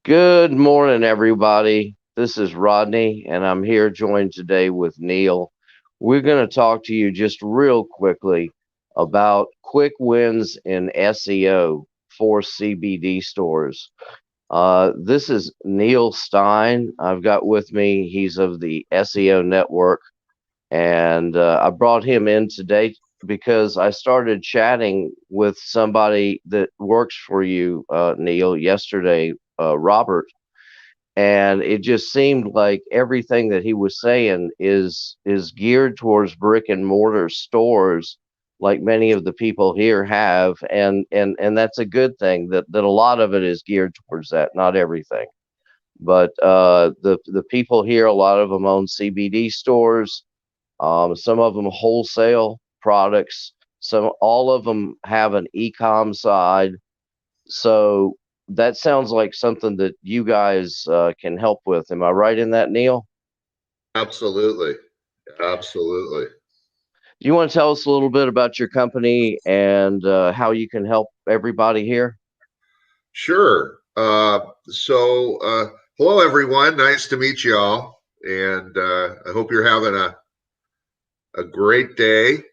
Good morning, everybody. This is Rodney, and I'm here joined today with Neil. We're going to talk to you just real quickly about quick wins in SEO for CBD stores. This is Neil Stein. I've got with me, he's of the SEO network, and I brought him in today because I started chatting with somebody that works for you, Neil, yesterday, Robert, and it just seemed like everything that he was saying is geared towards brick and mortar stores, like many of the people here have, and that's a good thing, that a lot of it is geared towards that, not everything. But the people here, a lot of them own CBD stores. Some of them wholesale products. Some All of them have an e-com side. So that sounds like something that you guys can help with. Am I right in that, Neil? Absolutely. Absolutely. Do you want to tell us a little bit about your company and how you can help everybody here? Sure. Hello, everyone. Nice to meet you all. And I hope you're having a great day.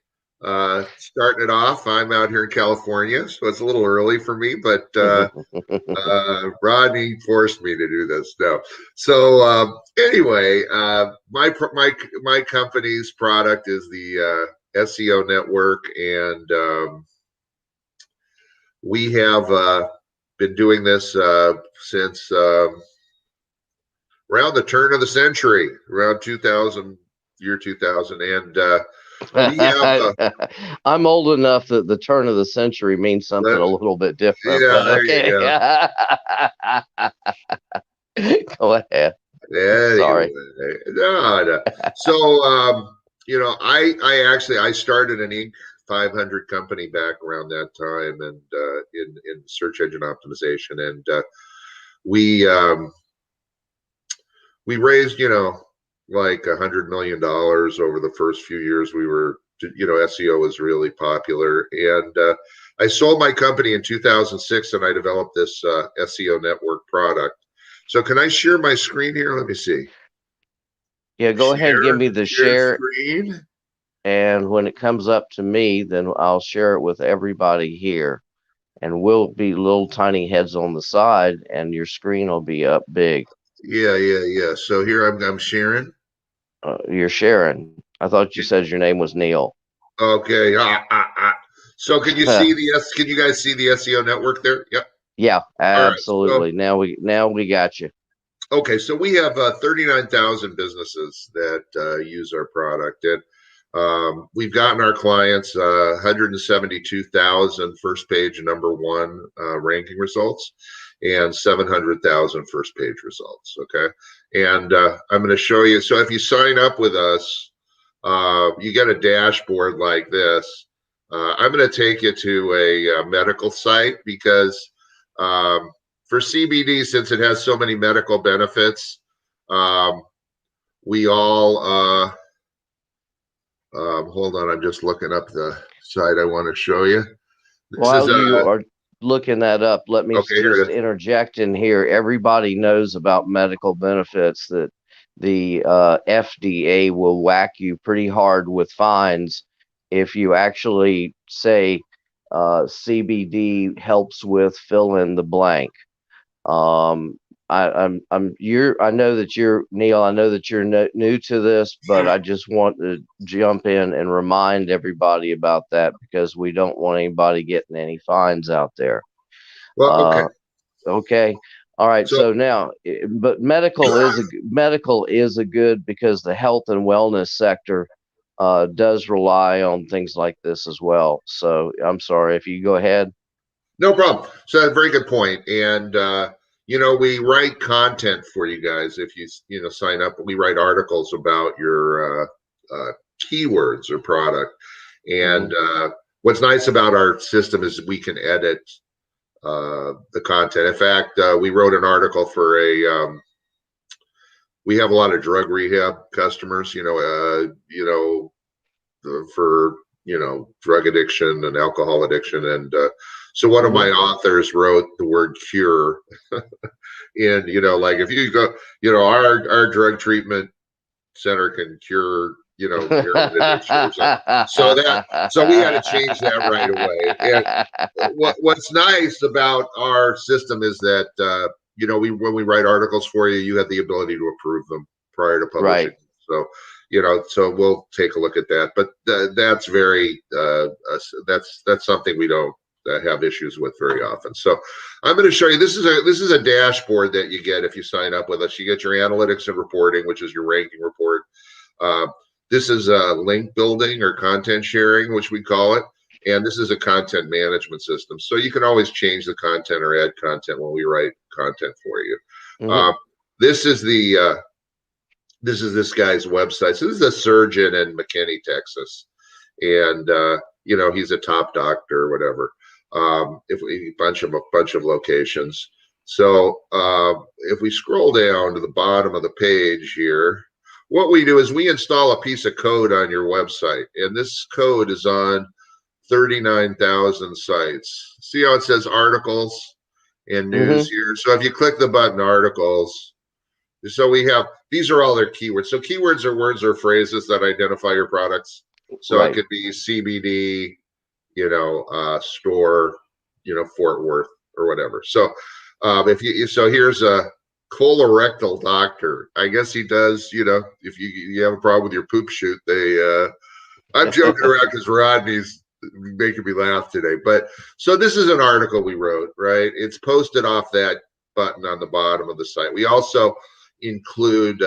Starting it off, I'm out here in California, so it's a little early for me, but Rodney forced me to do this. No. Anyway, my company's product is the SEO network, and we have been doing this since around the turn of the century, around 2000, year 2000. And we have, I'm old enough that the turn of the century means something a little bit different, yeah, but there you okay. go. Go ahead. Anyway, Sorry. no. So, I started an Inc. 500 company back around that time, and in search engine optimization, and we we raised, like $100 million over the first few years. We were, SEO was really popular, and I sold my company in 2006, and I developed this SEO network product. So, can I share my screen here? Let me see. Yeah, go ahead and give me the Share share. screen. And when it comes up to me, then I'll share it with everybody here. And we'll be little tiny heads on the side, and your screen will be up big. Yeah. So here I'm sharing. You're sharing. I thought you said your name was Neil. Okay. So can you guys see the SEO network there? Yep. Yeah, All right. So absolutely. Now we got you. okay, so we have 39,000 businesses that use our product, and we've gotten our clients 172,000 first page number one ranking results, and 700,000 first page results. Okay, and I'm going to show you. So if you sign up with us, you get a dashboard like this. I'm going to take you to a medical site because for CBD, since it has so many medical benefits, um, we all hold on. I'm just looking up the site I want to show you. This is While you are looking that up, let me okay. Here just it is. interject in here. Everybody knows about medical benefits, that the FDA will whack you pretty hard with fines if you actually say CBD helps with fill in the blank. Um, I know that you're Neil. I know that you're new to this, but I just want to jump in and remind everybody about that because we don't want anybody getting any fines out there. Well, okay. Uh, okay. All right. So So now, but medical is a good, because the health and wellness sector does rely on things like this as well. So I'm sorry if you go ahead. no problem. So that's a very good point. And we write content for you guys if you sign up. We write articles about your keywords or product. And Hmm. what's nice about our system is we can edit the content. In fact, we wrote an article for we have a lot of drug rehab customers. For drug addiction and alcohol addiction. And so one of my Mm-hmm. authors wrote the word cure. And, like if you go, our drug treatment center can cure, heroin addiction or something. So we had to change that right away. And what's nice about our system is that, when we write articles for you, you have the ability to approve them prior to publishing. Right. So, so we'll take a look at that. But that's that's something we don't have issues with very often. So I'm going to show you. This is a dashboard that you get if you sign up with us. You get your analytics and reporting, which is your ranking report. Uh, this is link building or content sharing, which we call it. And this is a content management system. So you can always change the content or add content when we write content for you. Mm-hmm. This is this guy's website. So this is a surgeon in McKinney, Texas. And, he's a top doctor or whatever. If we bunch of locations. So if we scroll down to the bottom of the page here, what we do is we install a piece of code on your website, and this code is on 39,000 sites. See how it says articles and news Mm-hmm. here? So if you click the button articles, so we have, these are all their keywords. So keywords are words or phrases that identify your products. So it Right. could be CBD, store, Fort Worth or whatever. So so here's a colorectal doctor. I guess he does, if you have a problem with your poop chute, I'm joking around because Rodney's making me laugh today. But so this is an article we wrote, right? It's posted off that button on the bottom of the site. We also include,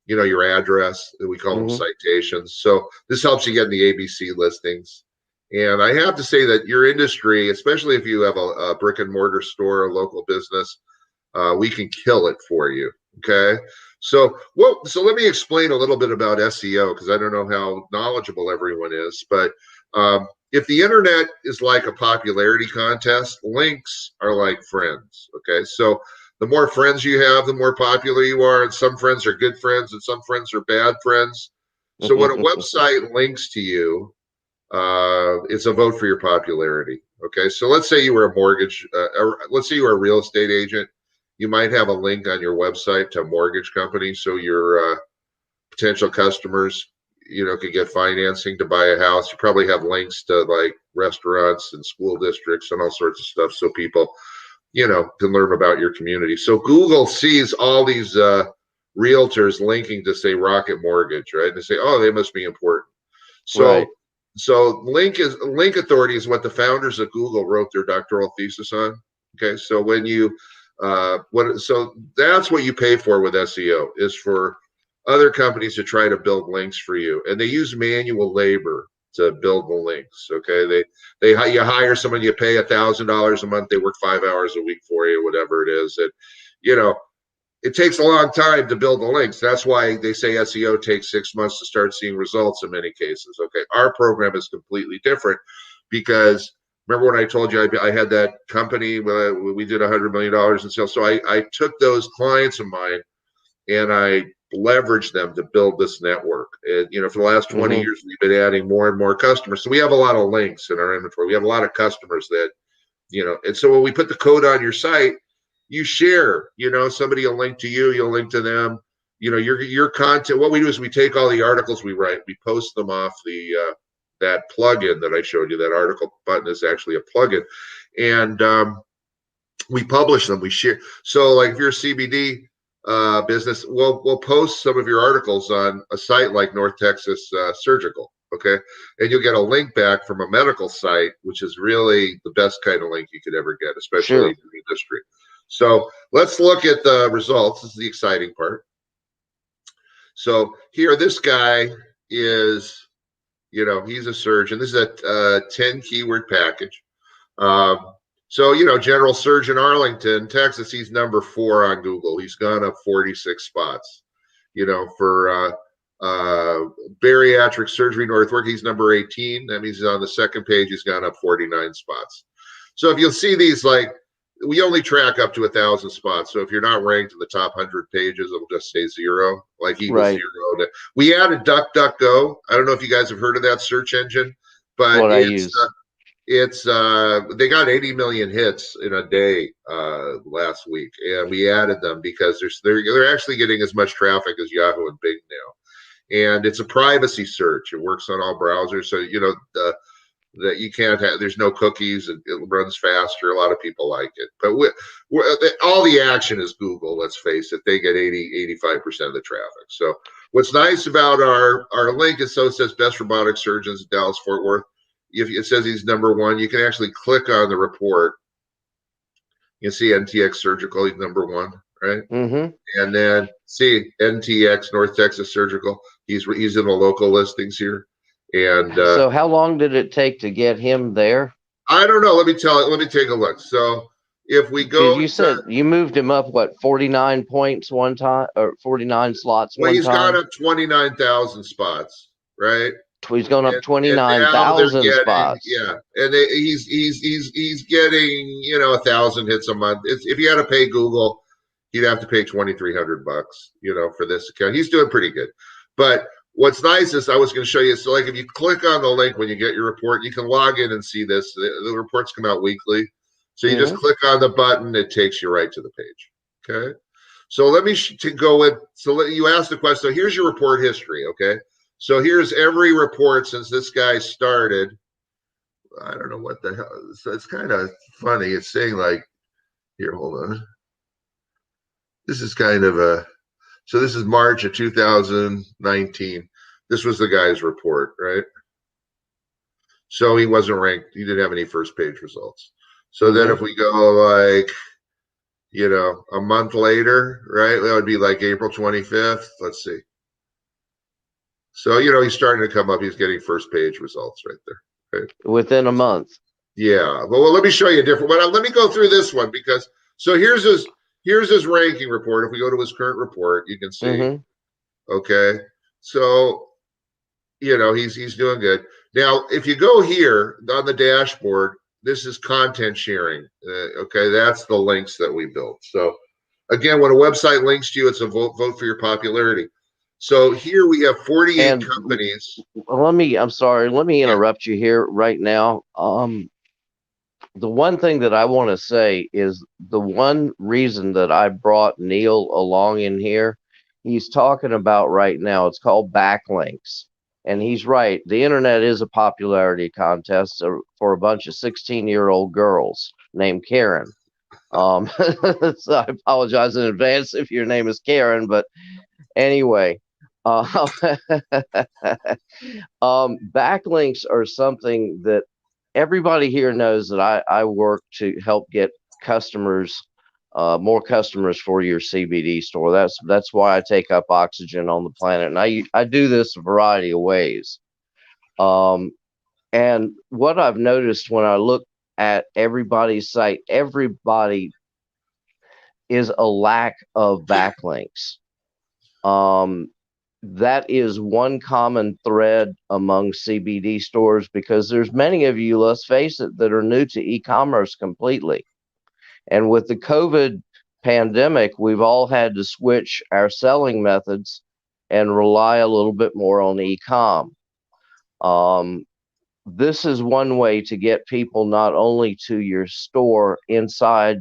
your address. We call them Mm-hmm. citations. So this helps you get in the ABC listings. And I have to say that your industry, especially if you have a brick and mortar store, a local business, we can kill it for you. Okay. So let me explain a little bit about SEO, because I don't know how knowledgeable everyone is, but if the internet is like a popularity contest, links are like friends. Okay. So the more friends you have, the more popular you are. And some friends are good friends and some friends are bad friends. So when a website links to you, it's a vote for your popularity. Okay. So let's say you were a let's say you were a real estate agent. You might have a link on your website to a mortgage company, so your potential customers, could get financing to buy a house. You probably have links to like restaurants and school districts and all sorts of stuff, so people, can learn about your community. So Google sees all these realtors linking to, say, Rocket Mortgage, right? And they say, oh, they must be important. Right. So link authority is what the founders of Google wrote their doctoral thesis on. Okay, so when you so that's what you pay for with SEO, is for other companies to try to build links for you, and they use manual labor to build the links. Okay, you hire someone, you pay $1,000 a month, they work 5 hours a week for you, whatever it is, and you know it takes a long time to build the links. That's why they say SEO takes 6 months to start seeing results in many cases. Okay, our program is completely different, because remember when I told you I had that company, we did $100 million in sales. So I took those clients of mine and I leveraged them to build this network. And for the last 20 Mm-hmm. years, we've been adding more and more customers. So we have a lot of links in our inventory. We have a lot of customers that, and so when we put the code on your site, you share, somebody will link to you, you'll link to them, your content. What we do is we take all the articles we write, we post them off that plugin that I showed you. That article button is actually a plugin, and we publish them, we share. So like if you're a CBD business, we'll post some of your articles on a site like North Texas Surgical. Okay, and you'll get a link back from a medical site, which is really the best kind of link you could ever get, especially in Sure. the industry. So let's look at the results. This is the exciting part. So here, this guy is, he's a surgeon. This is a 10 keyword package. So, general surgeon, Arlington, Texas, he's number 4 on Google. He's gone up 46 spots. For bariatric surgery, Northwark, he's number 18. That means he's on the second page. He's gone up 49 spots. So if you'll see these, like, we only track up to 1,000 spots. So if you're not ranked in the top 100 pages, it'll just say 0, like equals Right. 0. We added DuckDuckGo. I don't know if you guys have heard of that search engine, It's but what I use. it's they got 80 million hits in a day last week, and we added them because they're actually getting as much traffic as Yahoo and Bing now. And it's a privacy search. It works on all browsers, so that you can't have. There's no cookies. It runs faster. A lot of people like it, but all the action is Google. Let's face it. They get 85% of the traffic. So what's nice about our link is, so it says best robotic surgeons in Dallas Fort Worth. If it says he's #1, you can actually click on the report. You can see NTX Surgical, he's #1, right? Mm-hmm. And then see NTX North Texas Surgical. He's in the local listings here. And So how long did it take to get him there? I don't know. Let me take a look. So if we Because go you to, said you moved him up, what, 49 points one time, or 49 slots well, one he's gone time? up 29,000 spots, right? He's going up And now they're 29,000 getting, spots. yeah, and he's getting 1,000 hits a month. If you had to pay Google, he'd have to pay $2,300, for this account. He's doing pretty good. But what's nice is, I was going to show you. So, like, if you click on the link when you get your report, you can log in and see this. The reports come out weekly. So you just Mm-hmm. click on the button, it takes you right to the page. Okay. So let me to go in. So you asked the question. So here's your report history. Okay. So here's every report since this guy started. I don't know what the hell. So it's kind of funny. It's saying, like, here, hold on. This is kind of a, so this is March of 2019. This was the guy's report, right? So he wasn't ranked. He didn't have any first page results. So then Mm-hmm. if we go, like, a month later, right? That would be like April 25th. Let's see. So, he's starting to come up. He's getting first page results right there. Okay. Within a month. Yeah. Well, let me show you a different one. Let me go through this one because, so here's his ranking report. If we go to his current report, you can see, Mm-hmm. okay. So, he's doing good. Now, if you go here on the dashboard, this is content sharing. Okay. That's the links that we built. So again, when a website links to you, it's a vote for your popularity. So here we have 48 And companies. I'm sorry, let me Yeah. interrupt you here right now. The one thing that I want to say is the one reason that I brought Neil along in here, he's talking about right now, it's called backlinks. And he's right. The internet is a popularity contest for a bunch of 16-year-old girls named Karen. So I apologize in advance if your name is Karen, but anyway, uh, backlinks are something that everybody here knows that I work to help get customers, more customers for your CBD store. That's why I take up oxygen on the planet, and I do this a variety of ways. Um, and what I've noticed when I look at everybody's site, everybody is a lack of backlinks. Um, that is one common thread among CBD stores because there's many of you, let's face it, that are new to e-commerce completely. And with the COVID pandemic, we've all had to switch our selling methods and rely a little bit more on e-com. Um, this is one way to get people not only to your store inside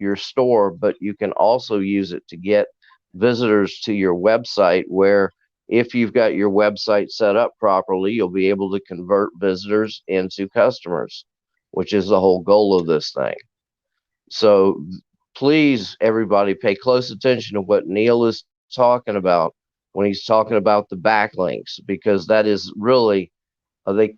your store, but you can also use it to get visitors to your website, where if you've got your website set up properly, you'll be able to convert visitors into customers, which is the whole goal of this thing. So please, everybody, pay close attention to what Neil is talking about when he's talking about the backlinks, because that is really they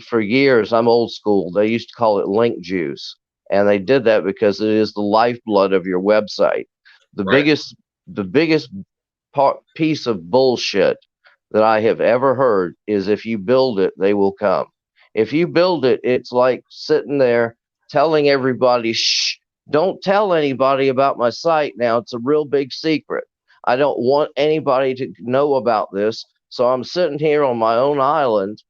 for years, I'm old school, they used to call it link juice, and they did that because it is the lifeblood of your website. the Right. biggest the biggest piece of bullshit that I have ever heard is, if you build it, they will come. If you build it, it's like sitting there telling everybody, shh, don't tell anybody about my site now, it's a real big secret. I don't want anybody to know about this, so I'm sitting here on my own island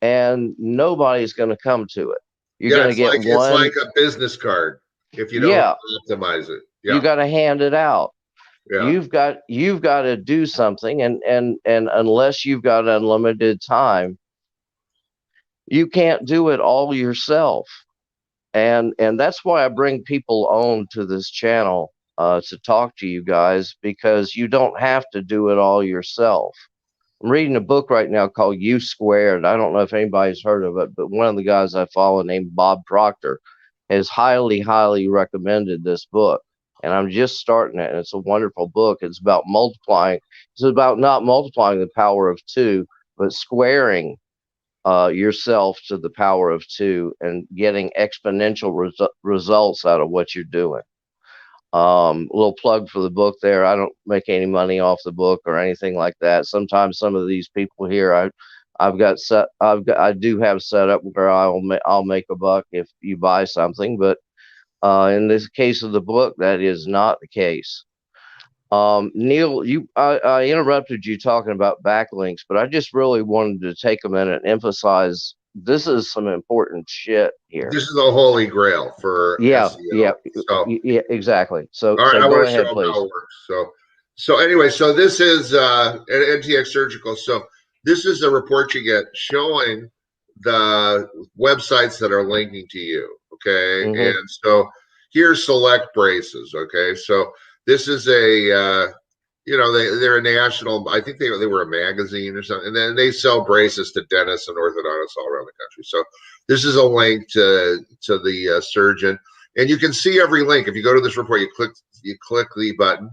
and nobody's going to come to it. You're Yeah. going to It's get like one. a business card. if you don't Yeah, optimize it. you Yeah, got to hand it out. yeah. You've got to do something, and unless you've got unlimited time, you can't do it all yourself. And that's why I bring people on to this channel, to talk to you guys, because you don't have to do it all yourself. I'm reading a book right now called U Squared. I don't know if anybody's heard of it, but one of the guys I follow named Bob Proctor has highly recommended this book. And I'm just starting it, and it's a wonderful book. It's about multiplying. It's about not multiplying the power of two, but squaring yourself to the power of two and getting exponential results out of what you're doing. A little plug for the book there. I don't make any money off the book or anything like that. Sometimes some of these people here, I do have set up where I'll make a buck if you buy something, but in this case of the book, that is not the case. Neil, I interrupted you talking about backlinks, but I just really wanted to take a minute and emphasize this is some important shit here. This is the holy grail for Yeah, yeah, SEO. So, yeah, exactly. So, all right, so I go want to show ahead, them how please. it works. So anyway, so this is an NTX Surgical. So this is a report you get showing the websites that are linking to you. Okay, Mm-hmm. and so here's select braces. Okay, so this is they're a national. I think they were a magazine or something, and then they sell braces to dentists and orthodontists all around the country. So this is a link to the surgeon, and you can see every link. If you go to this report, you click the button.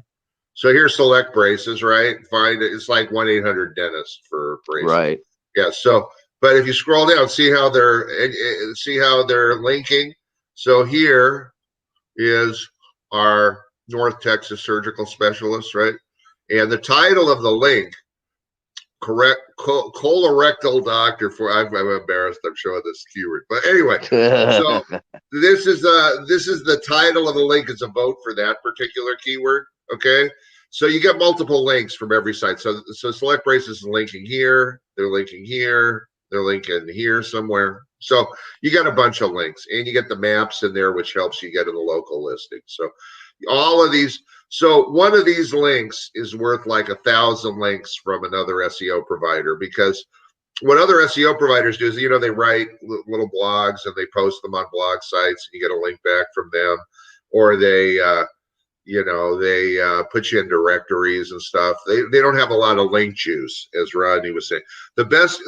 So here's select braces, right? Find it. It's like 1-800 dentist for braces. Right. Yeah. So, but if you scroll down, see how they're linking. So here is our North Texas surgical specialist, right? And the title of the link, correct, colorectal doctor for. I'm embarrassed. I'm showing this keyword, but anyway. So this is the title of the link. Is a vote for that particular keyword. Okay. So you get multiple links from every site. So select braces is linking here. They're linking here. They're linking here somewhere. So you get a bunch of links, and you get the maps in there, which helps you get in the local listing. So all of these. So one of these links is worth like 1,000 links from another SEO provider, because what other SEO providers do is, they write little blogs and they post them on blog sites, and you get a link back from them, or they put you in directories and stuff. They don't have a lot of link juice, as Rodney was saying.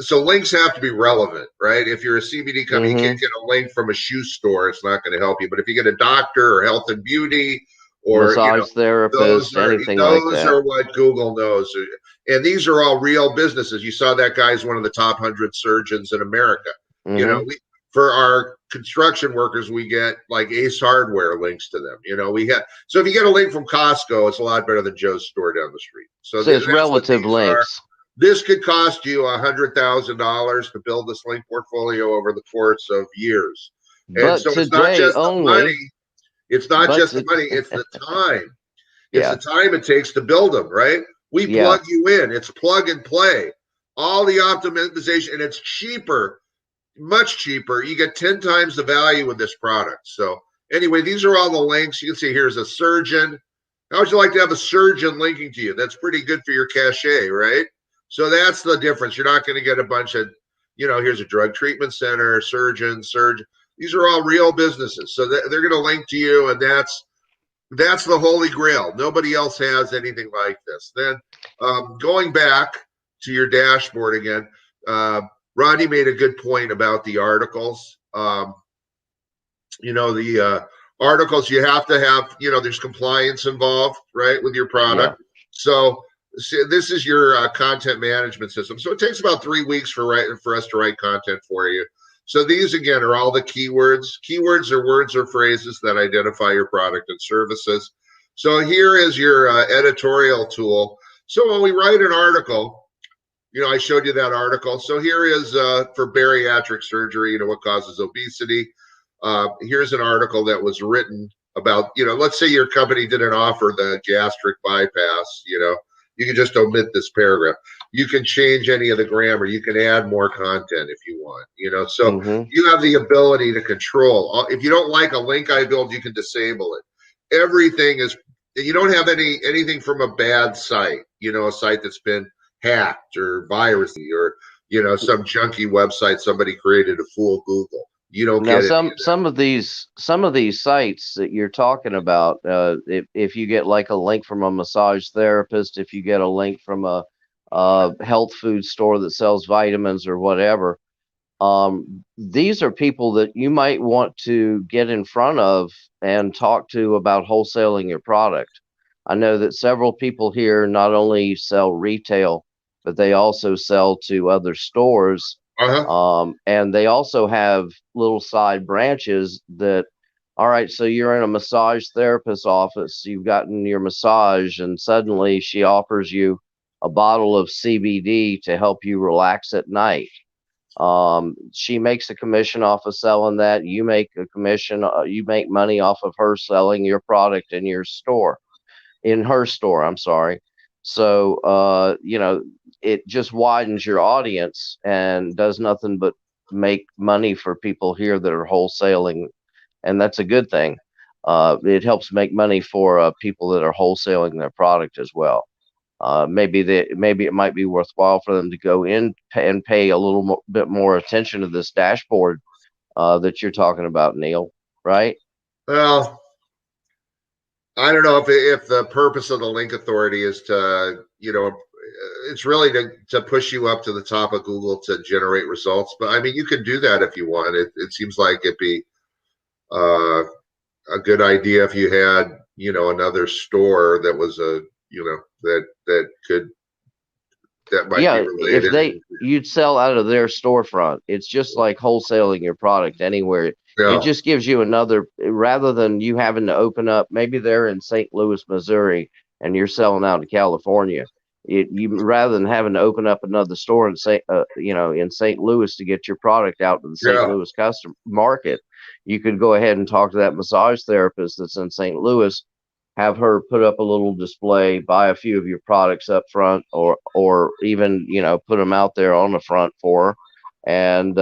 So links have to be relevant, right? If you're a CBD company, you Mm-hmm. can't get a link from a shoe store. It's not going to help you. But if you get a doctor or health and beauty, or Massage those therapist, are anything like those that. are what Google knows. And these are all real businesses. You saw that guy's one of the top 100 surgeons in America. You know, Mm-hmm. for our construction workers, we get like Ace Hardware links to them. So if you get a link from Costco, it's a lot better than Joe's store down the street. So So it's that's what relative these are. links. This could cost you $100,000 to build this link portfolio over the course of years. And But so it's not today just the only, money. It's not but just the to, money. It's the time. It's the yeah, time it takes to build them, right? We yeah. plug you in. It's plug and play. All the optimization, and it's cheaper, much cheaper. You get 10 times the value with this product. So anyway, these are all the links. You can see here's a surgeon. How would you like to have a surgeon linking to you? That's pretty good for your cachet, right? So that's the difference. You're not going to get a bunch of, here's a drug treatment center, surgeon. These are all real businesses. So they're going to link to you, and that's the holy grail. Nobody else has anything like this. Then going back to your dashboard again, Rodney made a good point about the articles. The articles, you have to have, there's compliance involved, right, with your Yeah. product. So this is your content management system. So it takes about 3 weeks for us to write content for you. So these, again, are all the keywords. Keywords are words or phrases that identify your product and services. So here is your editorial tool. So when we write an article, I showed you that article. So here is for bariatric surgery, what causes obesity. Here's an article that was written about, let's say your company didn't offer the gastric bypass, You can just omit this paragraph. You can change any of the grammar. You can add more content if you want, so Mm-hmm. you have the ability to control. If you don't like a link I build, you can disable it. Everything is, you don't have anything from a bad site, a site that's been hacked or virusy, or some junky website somebody created to fool Google. You don't Now, get any some of that. some of these some of these sites that you're talking about, if you get like a link from a massage therapist, if you get a link from a health food store that sells vitamins or whatever, these are people that you might want to get in front of and talk to about wholesaling your product. I know that several people here not only sell retail, but they also sell to other stores. Uh-huh. And they also have little side branches that, all right, so you're in a massage therapist's office, you've gotten your massage, and suddenly she offers you a bottle of CBD to help you relax at night. She makes a commission off of selling that. You make a commission, you make money off of her selling your product in your store, in her store, I'm sorry. So, it just widens your audience and does nothing but make money for people here that are wholesaling. And that's a good thing. It helps make money for people that are wholesaling their product as well. Maybe it might be worthwhile for them to go in and pay a little bit more attention to this dashboard that you're talking about, Neil. Right? Well, I don't know if the purpose of the link authority is to, it's really to push you up to the top of Google to generate results. But I mean, you can do that if you want. It seems like it'd be uh, a good idea if you had, another store that was that might be Yeah. If related. you'd sell out of their storefront, it's just like wholesaling your product anywhere. It Yeah, just gives you another, rather than you having to open up. Maybe they're in St. Louis, Missouri, and you're selling out to California. You rather than having to open up another store in St. Louis to get your product out to the St. yeah, Louis customer market, you could go ahead and talk to that massage therapist that's in St. Louis, have her put up a little display, buy a few of your products up front, or even put them out there on the front for her, and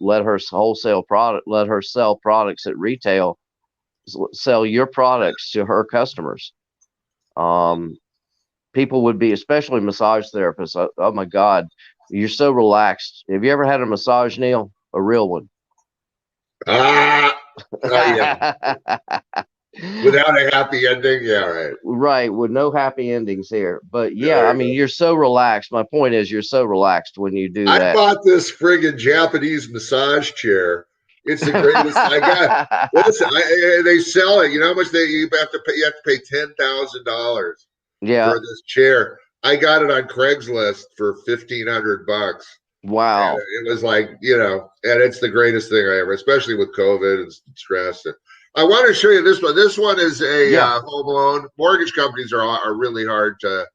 let her sell products at retail, sell your products to her customers. Um, People would be, especially massage therapists. Oh my God, you're so relaxed. Have you ever had a massage, Neil? A real one? ah, yeah, without a happy ending. Yeah, right. Right, with no happy endings here. But Yeah, yeah, there I you mean, go. you're so relaxed. My point is, you're so relaxed when you do I that. bought this friggin' Japanese massage chair. It's the greatest. I got. Listen, they sell it. You know how much you have to pay? You have to pay $10,000 Yeah. for this chair. I got it on Craigslist for $1,500, and Wow. it was like, and it's the greatest thing I ever, especially with COVID and stress. And I want to show you this one. This one is a Yeah. home loan. Mortgage companies are really hard to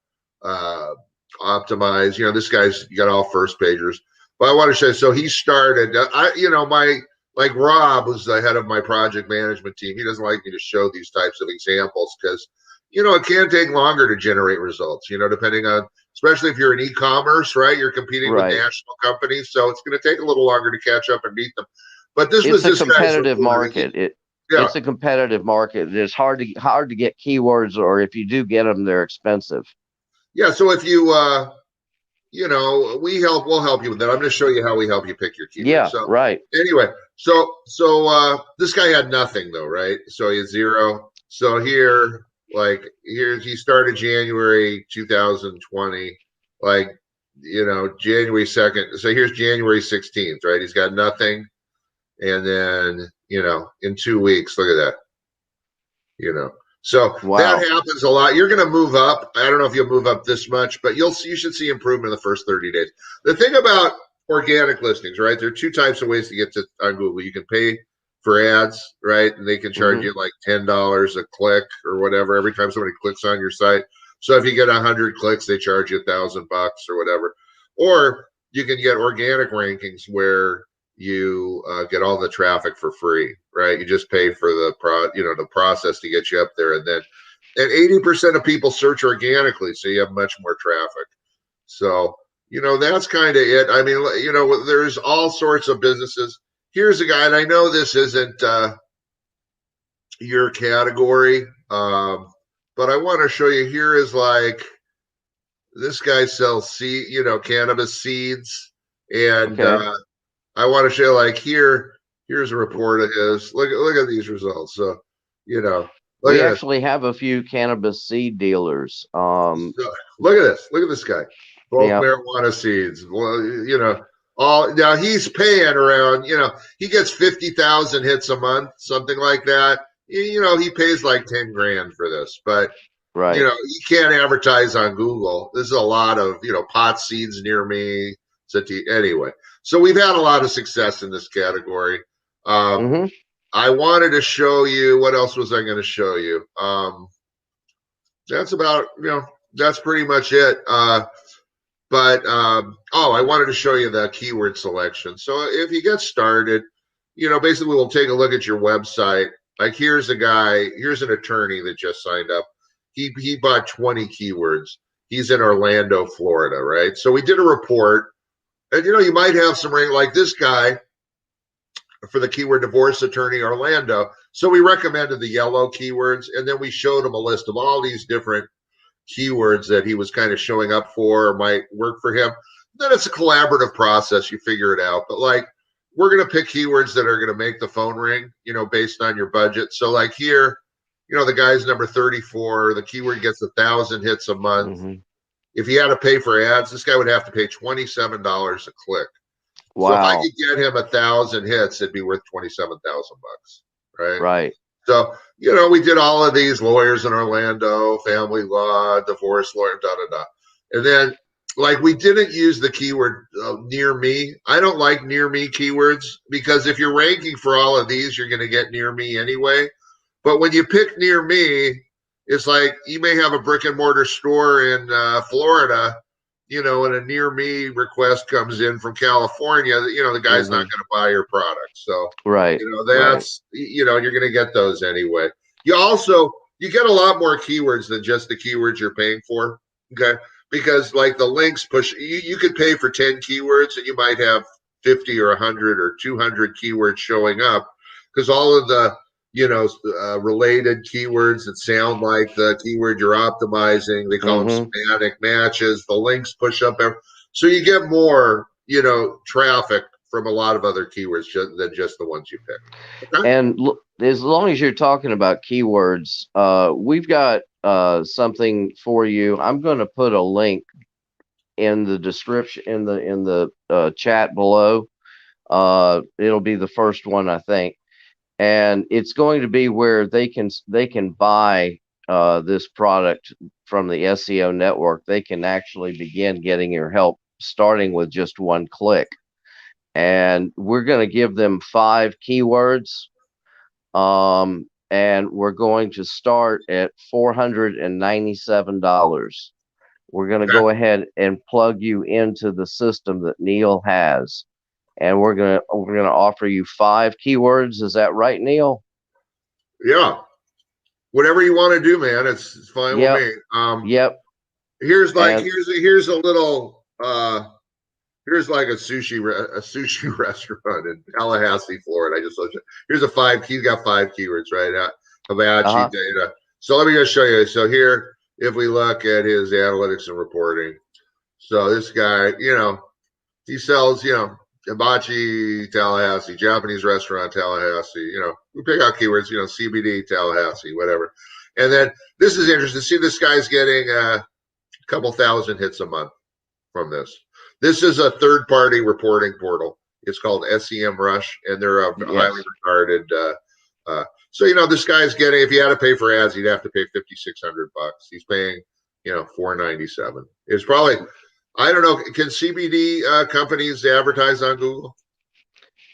uh, optimize. This guy's got all first pagers. But I want to show you. So he started. My like Rob, who's the head of my project management team. He doesn't like me to show these types of examples because it can take longer to generate results. Depending on, especially if you're in e-commerce, right? You're competing with Right. national companies, so it's going to take a little longer to catch up and beat them. But this It's was a this guy's competitive report. market. Yeah, It's a competitive market. It's hard to get keywords, or if you do get them, they're expensive. yeah. So if you we'll help you with that. I'm going to show you how we help you pick your keywords. Yeah. So Right. anyway, this guy had nothing though, right? So he had zero. So he started January 2020, like January 2nd. So here's January 16th, right? He's got nothing, and then in 2 weeks, look at that, you know. So that Wow. happens a lot. You're going to move up. I don't know if you'll move up this much, but you should see improvement in the first 30 days. The thing about organic listings, right? There are two types of ways to get to on Google. You can pay for ads, right? And they can charge Hmm. you like $10 a click or whatever every time somebody clicks on your site. So if you get 100 clicks, they charge you $1,000 or whatever. Or you can get organic rankings where you get all the traffic for free, right? You just pay for the process to get you up there, and then And 80% of people search organically, so you have much more traffic. So, that's kind of it. I mean, there's all sorts of businesses. Here's a guy, and I know this isn't your category, but I want to show you. Here is like this guy sells cannabis seeds, and Okay. I want to show you like here's a report of his. Look at these results. So, look We at this. actually have a few cannabis seed dealers. So, look at this. Look at this guy. Bulk Yeah, marijuana seeds. Well, all now he's paying around. He gets 50,000 hits a month, something like that. He pays like 10 grand for this, but right. you can't advertise on Google. This is a lot of pot seeds near me. So anyway, so we've had a lot of success in this category. Um, Mm-hmm. I wanted to show you. What else was I going to show you? That's about that's pretty much it. But I wanted to show you the keyword selection. So if you get started, basically we'll take a look at your website. Like here's an attorney that just signed up. He bought 20 keywords. He's in Orlando, Florida, right? So we did a report, and you might have some rank like this guy for the keyword divorce attorney Orlando. So we recommended the yellow keywords, and then we showed him a list of all these different keywords that he was kind of showing up for or might work for him. Then it's a collaborative process. You figure it out. But like we're going to pick keywords that are going to make the phone ring, based on your budget. So like here, the guy's number 34, the keyword gets 1,000 hits a month. Mm-hmm. If he had to pay for ads, this guy would have to pay $27 a click. So if I Wow. could get him 1,000 hits, it'd be worth 27,000 bucks, right? Right. So, we did all of these lawyers in Orlando, family law, divorce lawyer, da da da. And then, like, we didn't use the keyword near me. I don't like near me keywords because if you're ranking for all of these, you're going to get near me anyway. But when you pick near me, it's like you may have a brick and mortar store in Florida, and a near me request comes in from California, the guy's not Mm-hmm. going to buy your product. So, Right. Right. that's, you're going to get those anyway. You get a lot more keywords than just the keywords you're paying for. Okay. Because like the links push, you could pay for 10 keywords and you might have 50 or 100 or 200 keywords showing up because all of the, related keywords that sound like the keyword you're optimizing, they call them Mm-hmm. semantic matches, the links push up. So you get more, traffic from a lot of other keywords than just the ones you pick. Okay. And as long as you're talking about keywords, we've got something for you. I'm going to put a link in the description in the chat below. It'll be the first one, I think, and it's going to be where they can buy this product from the SEO network. They can actually begin getting your help starting with just one click, and we're going to give them 5 keywords, and we're going to start at $497. We're going to Okay. go ahead and plug you into the system that Neil has, and we're gonna offer you 5 keywords. Is that right, Neil? Yeah. Whatever you want to do, man, it's fine with Yep. me. Yep. Here's like And here's a little here's like a sushi restaurant in Tallahassee, Florida. I just looked at, here's a 5 he's got 5 keywords, right? Hibachi uh-huh. data. So let me just show you. So here, if we look at his analytics and reporting, so this guy, he sells, hibachi Tallahassee, Japanese restaurant Tallahassee. We pick out keywords, CBD Tallahassee, whatever. And then this is interesting. See, this guy's getting a couple thousand hits a month from this. This is a third-party reporting portal. It's called SEM Rush, and they're a highly Yes. regarded. So this guy's getting. If he had to pay for ads, he'd have to pay $5,600. He's paying, $497. It's probably. I don't know. Can CBD companies advertise on Google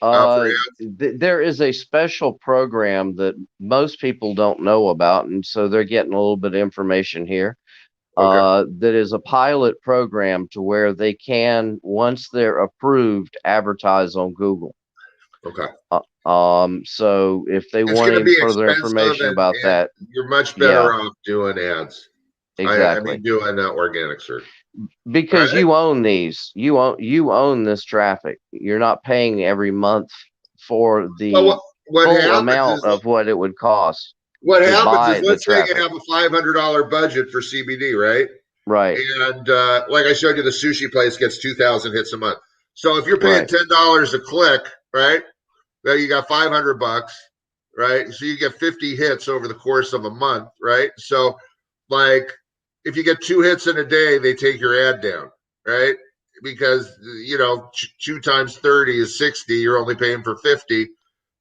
for Uh, ads? there is a special program that most people don't know about, and so they're getting a little bit of information here. Okay. That is a pilot program to where they can, once they're approved, advertise on Google. Okay. So if they It's want going to any be further expensive, information about and that, you're much yeah, better off doing ads. I mean, exactly. doing organic search, Because right? you own these, you own this traffic. You're not paying every month for Well, the what full happens amount is of what it would cost to buy the let's say you traffic. have a $500 budget for CBD, right? Right, And like I showed you, the sushi place gets 2,000 hits a month. So if you're paying right, $10 a click, right? Well, you got 500 bucks, right? So you get 50 hits over the course of a month, right? So, like, if you get 2 hits in a day, they take your ad down, right? Because, 2 times 30 is 60. You're only paying for 50.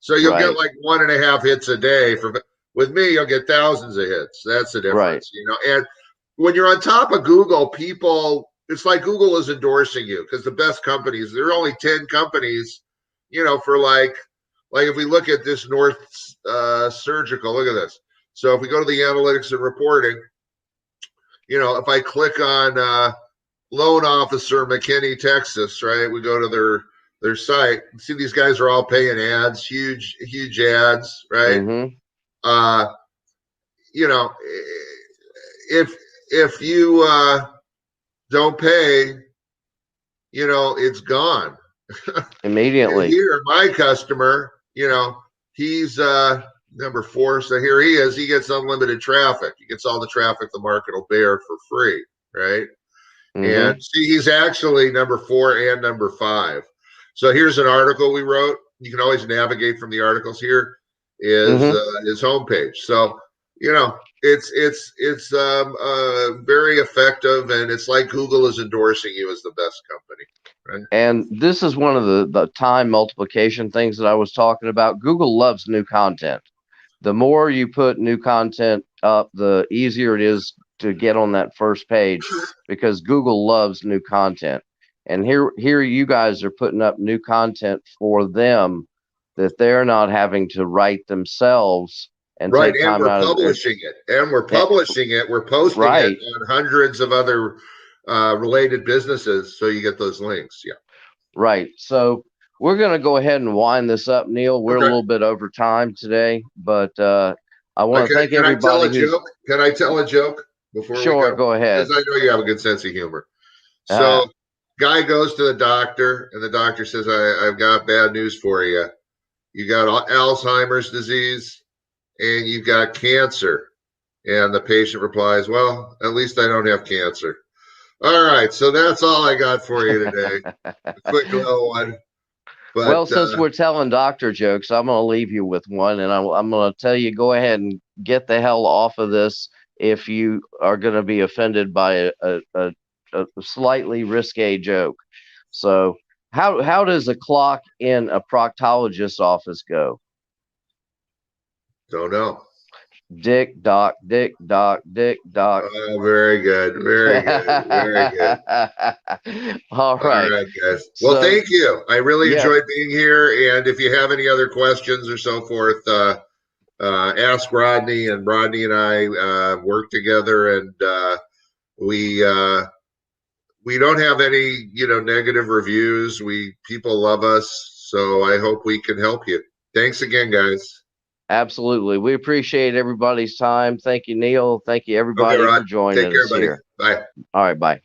So you'll get right, like 1.5 hits a day. With me, you'll get thousands of hits. That's the right, difference. And when you're on top of Google, it's like Google is endorsing you because the best companies, there are only 10 companies, for like if we look at this North Surgical, look at this. So if we go to the analytics and reporting, if I click on loan officer McKinney, Texas, right? We go to their site. See, these guys are all paying ads, huge ads, right? mm-hmm, Uh, you know, if you don't pay, it's gone. immediately. Here, my customer, he's number 4. So here he is. He gets unlimited traffic. He gets all the traffic the market will bear for free, right? And Mm-hmm, see, he's actually number 4 and number 5. So here's an article we wrote. You can always navigate from the articles. Here is mm-hmm. his homepage. So it's very effective, and it's like Google is endorsing you as the best company, right? And this is one of the time multiplication things that I was talking about. Google loves new content. The more you put new content up, the easier it is to get on that first page because Google loves new content. And here you guys are putting up new content for them that they're not having to write themselves and Right, take and time we're out of it. publishing it, and we're publishing it. We're posting it Right, on hundreds of other related businesses, so you get those links. Yeah. right. So we're going to go ahead and wind this up, Neil. We're a Okay. little bit over time today, but I want to Okay. thank Can I tell everybody a who's joke? Can I tell a joke before we sure. go? Go Because ahead. I know you have a good sense of humor. Uh, So, guy goes to the doctor, and the doctor says, "I've got bad news for you. You got Alzheimer's disease, and you've got cancer." And the patient replies, "Well, at least I don't have cancer." All right, so that's all I got for you today. A quick little one, well, but since we're telling doctor jokes, I'm going to leave you with one, and I'm going to tell you go ahead and get the hell off of this if you are going to be offended by a slightly risque joke. So, how does a clock in a proctologist's office go? don't know. Dick, doc, dick, doc, dick, doc. Oh, very good, very good, very good. All All right. right, guys. Well, So, thank you. I really yeah, enjoyed being here. And if you have any other questions or so forth, ask Rodney. And Rodney and I work together, and we don't have any negative reviews. People love us, so I hope we can help you. Thanks again, guys. absolutely. We appreciate everybody's time. Thank you, Neil. Thank you, Okay, everybody, Rod. for joining Take care, us buddy. here. Bye. All right, bye.